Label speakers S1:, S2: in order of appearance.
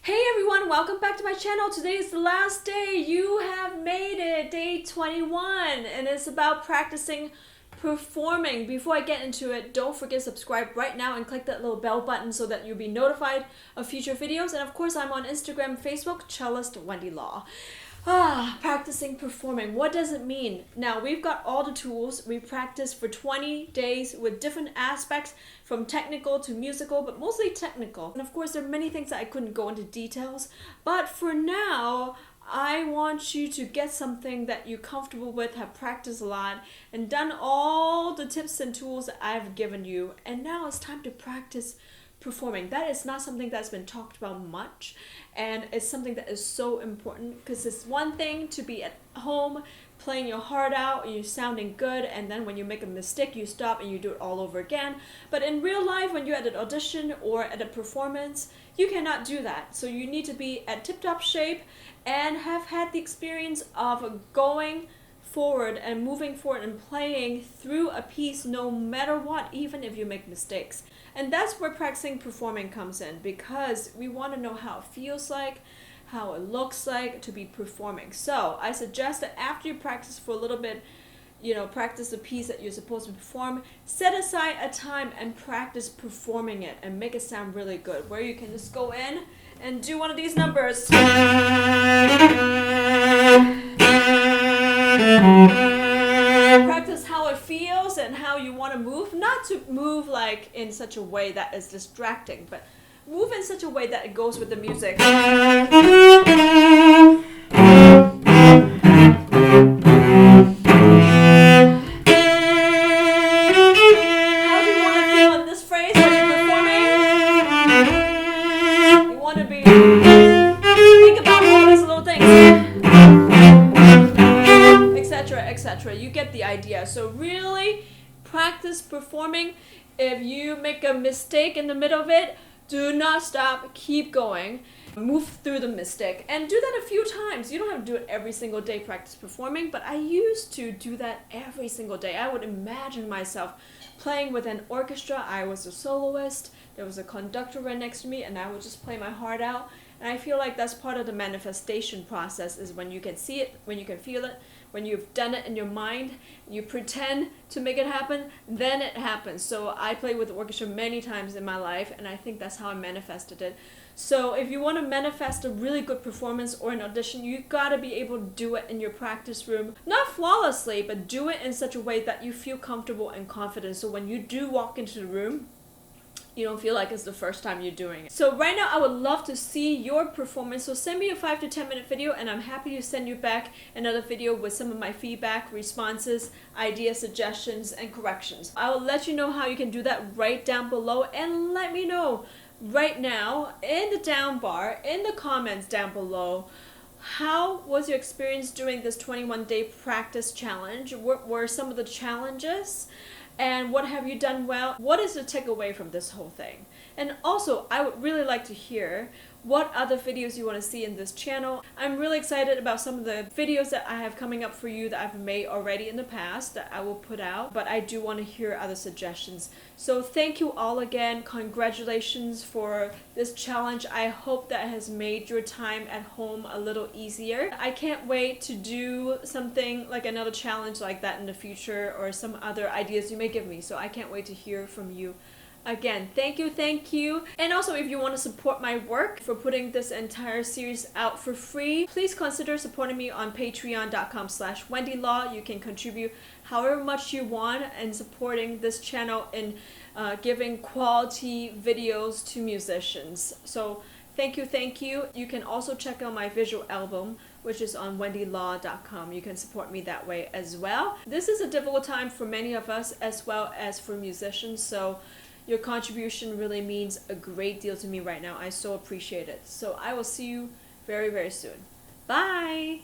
S1: Hey everyone, welcome back to my channel. Today is the last day. You have made it, day 21, and it's about practicing performing. Before I get into it, don't forget to subscribe right now and click that little bell button so that you'll be notified of future videos. And of course, I'm on Instagram and Facebook, cellist Wendy Law. Practicing performing. What does it mean? Now, we've got all the tools. We practiced for 20 days with different aspects from technical to musical, but mostly technical. And of course, there are many things that I couldn't go into details. But for now, I want you to get something that you're comfortable with, have practiced a lot, and done all the tips and tools that I've given you. And now it's time to practice performing. That is not something that's been talked about much, and it's something that is so important because it's one thing to be at home playing your heart out and you're sounding good, and then when you make a mistake you stop and you do it all over again. But in real life, when you're at an audition or at a performance, you cannot do that. So you need to be at tip-top shape and have had the experience of going forward and moving forward and playing through a piece no matter what, even if you make mistakes. And that's where practicing performing comes in, because we want to know how it feels like, how it looks like to be performing. So I suggest that after you practice for a little bit, practice the piece that you're supposed to perform, set aside a time and practice performing it and make it sound really good, where you can just go in and do one of these numbers. Practice how it feels and how you want to move. Not to move like in such a way that is distracting, but move in such a way that it goes with the music. How do you want to feel in this phrase when you're performing? You want to think about all these little things, etc. You get the idea. So really practice performing. If you make a mistake in the middle of it, do not stop, keep going, move through the mistake, and do that a few times. You don't have to do it every single day, practice performing, but I used to do that every single day. I would imagine myself playing with an orchestra. I was a soloist, there was a conductor right next to me, and I would just play my heart out. And I feel like that's part of the manifestation process, is when you can see it, when you can feel it, when you've done it in your mind, you pretend to make it happen, then it happens. So I played with the orchestra many times in my life, and I think that's how I manifested it. So if you want to manifest a really good performance or an audition, you gotta be able to do it in your practice room. Not flawlessly, but do it in such a way that you feel comfortable and confident. So when you do walk into the room, you don't feel like it's the first time you're doing it. So right now I would love to see your performance. So send me a 5 to 10 minute video, and I'm happy to send you back another video with some of my feedback, responses, ideas, suggestions, and corrections. I will let you know how you can do that right down below, and let me know right now in the down bar, in the comments down below, how was your experience doing this 21-day practice challenge? What were some of the challenges? And what have you done well? What is the takeaway from this whole thing? And also, I would really like to hear what other videos you want to see in this channel. I'm really excited about some of the videos that I have coming up for you that I've made already in the past that I will put out, but I do want to hear other suggestions. So thank you all again. Congratulations for this challenge. I hope that has made your time at home a little easier. I can't wait to do something like another challenge like that in the future, or some other ideas you may give me. So I can't wait to hear from you. Again, thank you. And also, if you want to support my work for putting this entire series out for free, please consider supporting me on patreon.com/wendylaw. You can contribute however much you want and supporting this channel in giving quality videos to musicians. So thank you. You can also check out my visual album, which is on wendylaw.com. You can support me that way as well. This is a difficult time for many of us, as well as for musicians, so your contribution really means a great deal to me right now. I so appreciate it. So I will see you very, very soon. Bye!